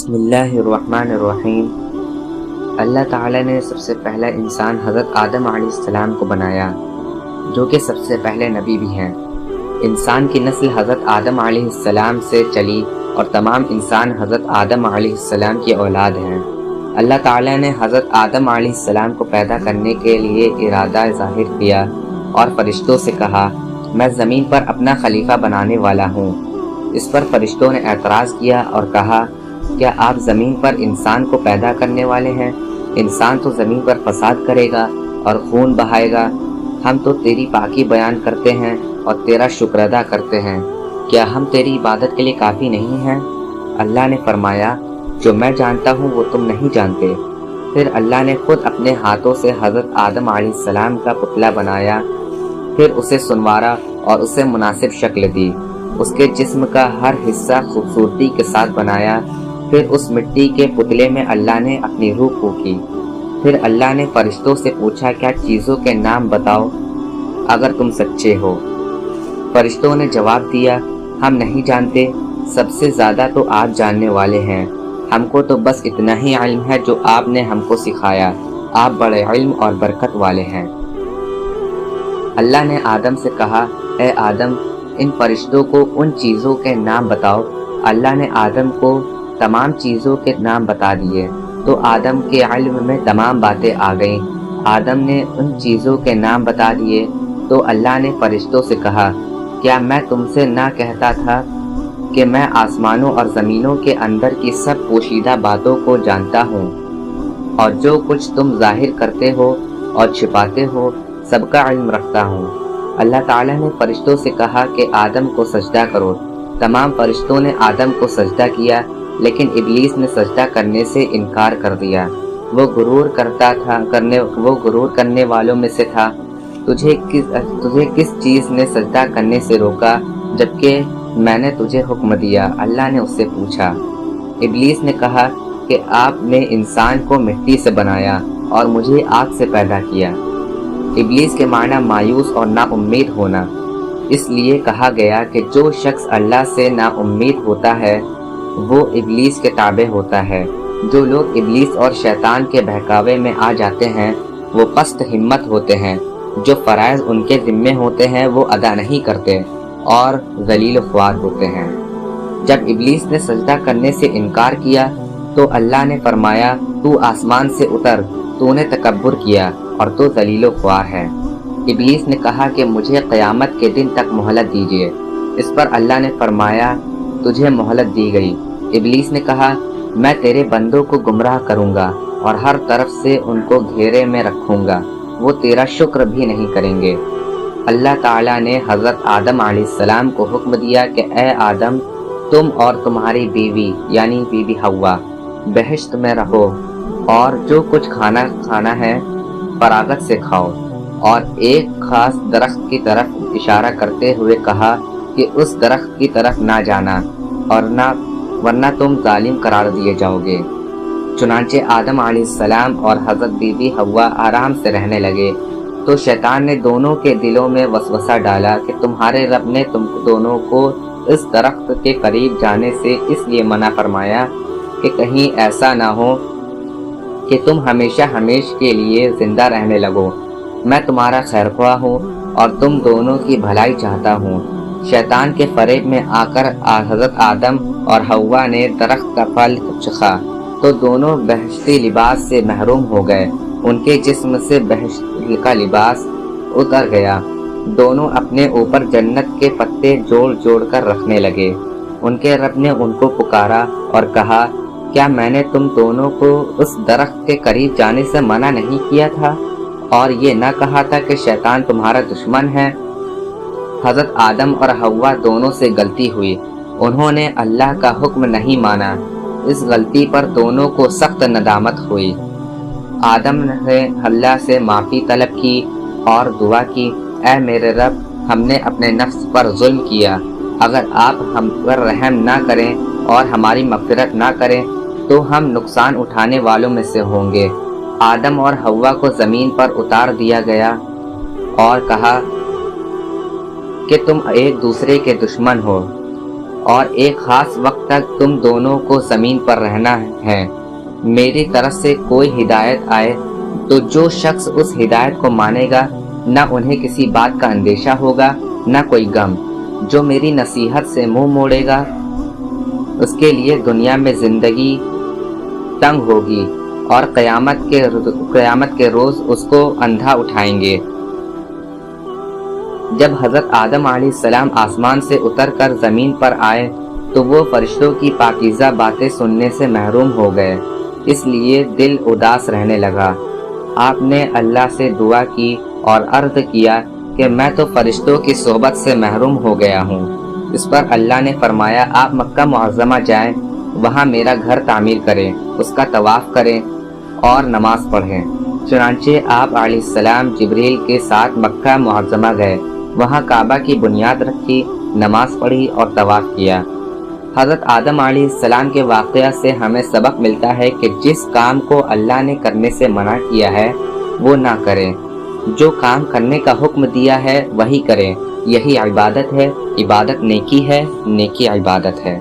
بسم اللہ الرحمن الرحیم۔ اللہ تعالیٰ نے سب سے پہلا انسان حضرت آدم علیہ السلام کو بنایا، جو کہ سب سے پہلے نبی بھی ہیں۔ انسان کی نسل حضرت آدم علیہ السلام سے چلی اور تمام انسان حضرت آدم علیہ السلام کی اولاد ہیں۔ اللہ تعالیٰ نے حضرت آدم علیہ السلام کو پیدا کرنے کے لیے ارادہ ظاہر کیا اور فرشتوں سے کہا، میں زمین پر اپنا خلیفہ بنانے والا ہوں۔ اس پر فرشتوں نے اعتراض کیا اور کہا، کیا آپ زمین پر انسان کو پیدا کرنے والے ہیں؟ انسان تو زمین پر فساد کرے گا اور خون بہائے گا۔ ہم تو تیری پاکی بیان کرتے ہیں اور تیرا شکر ادا کرتے ہیں۔ کیا ہم تیری عبادت کے لیے کافی نہیں ہیں؟ اللہ نے فرمایا، جو میں جانتا ہوں وہ تم نہیں جانتے۔ پھر اللہ نے خود اپنے ہاتھوں سے حضرت آدم علیہ السلام کا پتلا بنایا، پھر اسے سنوارا اور اسے مناسب شکل دی۔ اس کے جسم کا ہر حصہ خوبصورتی کے ساتھ بنایا۔ پھر اس مٹی کے پتلے میں اللہ نے اپنی روح پھونکی۔ پھر اللہ نے فرشتوں سے پوچھا، کیا چیزوں کے نام بتاؤ اگر تم سچے ہو؟ فرشتوں نے جواب دیا، ہم نہیں جانتے، سب سے زیادہ تو آپ جاننے والے ہیں۔ ہم کو تو بس اتنا ہی علم ہے جو آپ نے ہم کو سکھایا۔ آپ بڑے علم اور برکت والے ہیں۔ اللہ نے آدم سے کہا، اے آدم، ان فرشتوں کو ان چیزوں کے نام بتاؤ۔ اللہ نے آدم کو تمام چیزوں کے نام بتا دیے تو آدم کے علم میں تمام باتیں آ گئیں۔ آدم نے ان چیزوں کے نام بتا دیے تو اللہ نے فرشتوں سے کہا، کیا میں تم سے نہ کہتا تھا کہ میں آسمانوں اور زمینوں کے اندر کی سب پوشیدہ باتوں کو جانتا ہوں، اور جو کچھ تم ظاہر کرتے ہو اور چھپاتے ہو سب کا علم رکھتا ہوں۔ اللہ تعالیٰ نے فرشتوں سے کہا کہ آدم کو سجدہ کرو۔ تمام فرشتوں نے آدم کو سجدہ کیا، لیکن ابلیس نے سجدہ کرنے سے انکار کر دیا۔ وہ غرور کرنے والوں میں سے تھا۔ تجھے کس چیز نے سجدہ کرنے سے روکا جبکہ میں نے تجھے حکم دیا؟ اللہ نے اس سے پوچھا۔ ابلیس نے کہا کہ آپ نے انسان کو مٹی سے بنایا اور مجھے آگ سے پیدا کیا۔ ابلیس کے معنی مایوس اور نا امید ہونا۔ اس لیے کہا گیا کہ جو شخص اللہ سے نا امید ہوتا ہے وہ ابلیس کے تابع ہوتا ہے۔ جو لوگ ابلیس اور شیطان کے بہکاوے میں آ جاتے ہیں وہ پست ہمت ہوتے ہیں۔ جو فرائض ان کے ذمے ہوتے ہیں وہ ادا نہیں کرتے اور ذلیل و خوار ہوتے ہیں۔ جب ابلیس نے سجدہ کرنے سے انکار کیا تو اللہ نے فرمایا، تو آسمان سے اتر، تو نے تکبر کیا اور تو ذلیل و خوار ہے۔ ابلیس نے کہا کہ مجھے قیامت کے دن تک مہلت دیجیے۔ اس پر اللہ نے فرمایا، تجھے مہلت دی گئی۔ ابلیس نے کہا، میں تیرے بندوں کو گمراہ کروں گا اور ہر طرف سے ان کو گھیرے میں رکھوں گا، وہ تیرا شکر بھی نہیں کریں گے۔ اللہ تعالیٰ نے حضرت آدم علیہ السلام کو حکم دیا کہ اے آدم، تم اور تمہاری بیوی یعنی بی بی حوا بہشت میں رہو اور جو کچھ کھانا ہے فراغت سے کھاؤ، اور ایک خاص درخت کی طرف اشارہ کرتے ہوئے کہا کہ اس درخت کی طرف نہ جانا اور ورنہ تم ظالم قرار دیے جاؤ گے۔ چنانچہ آدم علیہ السلام اور حضرت بی بی حوا آرام سے رہنے لگے تو شیطان نے دونوں کے دلوں میں وسوسہ ڈالا کہ تمہارے رب نے تم دونوں کو اس درخت کے قریب جانے سے اس لیے منع فرمایا کہ کہیں ایسا نہ ہو کہ تم ہمیشہ کے لیے زندہ رہنے لگو۔ میں تمہارا خیر خواہ ہوں اور تم دونوں کی بھلائی چاہتا ہوں۔ شیطان کے فریب میں آ کر حضرت آدم اور حوا نے درخت کا پھل چکھا تو دونوں بہشتی لباس سے محروم ہو گئے۔ ان کے جسم سے بہشت کا لباس اتر گیا۔ دونوں اپنے اوپر جنت کے پتے جوڑ کر رکھنے لگے۔ ان کے رب نے ان کو پکارا اور کہا، کیا میں نے تم دونوں کو اس درخت کے قریب جانے سے منع نہیں کیا تھا اور یہ نہ کہا تھا کہ شیطان تمہارا دشمن ہے؟ حضرت آدم اور حوا دونوں سے غلطی ہوئی۔ انہوں نے اللہ کا حکم نہیں مانا۔ اس غلطی پر دونوں کو سخت ندامت ہوئی۔ آدم نے اللہ سے معافی طلب کی اور دعا کی، اے میرے رب، ہم نے اپنے نفس پر ظلم کیا۔ اگر آپ ہم پر رحم نہ کریں اور ہماری مغفرت نہ کریں تو ہم نقصان اٹھانے والوں میں سے ہوں گے۔ آدم اور حوا کو زمین پر اتار دیا گیا اور کہا کہ تم ایک دوسرے کے دشمن ہو۔ اور ایک خاص وقت تک تم دونوں کو زمین پر رہنا ہے۔ میری طرف سے کوئی ہدایت آئے تو جو شخص اس ہدایت کو مانے گا نہ انہیں کسی بات کا اندیشہ ہوگا نہ کوئی غم۔ جو میری نصیحت سے منہ موڑے گا اس کے لیے دنیا میں زندگی تنگ ہوگی اور قیامت کے روز اس کو اندھا اٹھائیں گے۔ جب حضرت آدم علیہ السلام آسمان سے اتر کر زمین پر آئے تو وہ فرشتوں کی پاکیزہ باتیں سننے سے محروم ہو گئے، اس لیے دل اداس رہنے لگا۔ آپ نے اللہ سے دعا کی اور عرض کیا کہ میں تو فرشتوں کی صحبت سے محروم ہو گیا ہوں۔ اس پر اللہ نے فرمایا آپ مکہ معظمہ جائیں، وہاں میرا گھر تعمیر کریں، اس کا طواف کریں اور نماز پڑھیں۔ چنانچہ آپ علیہ السلام جبریل کے ساتھ مکہ معظمہ گئے، وہاں کعبہ کی بنیاد رکھی، نماز پڑھی اور طواف کیا۔ حضرت آدم علیہ السلام کے واقعہ سے ہمیں سبق ملتا ہے کہ جس کام کو اللہ نے کرنے سے منع کیا ہے وہ نہ کریں، جو کام کرنے کا حکم دیا ہے وہی کریں۔ یہی عبادت ہے، عبادت نیکی ہے، نیکی عبادت ہے۔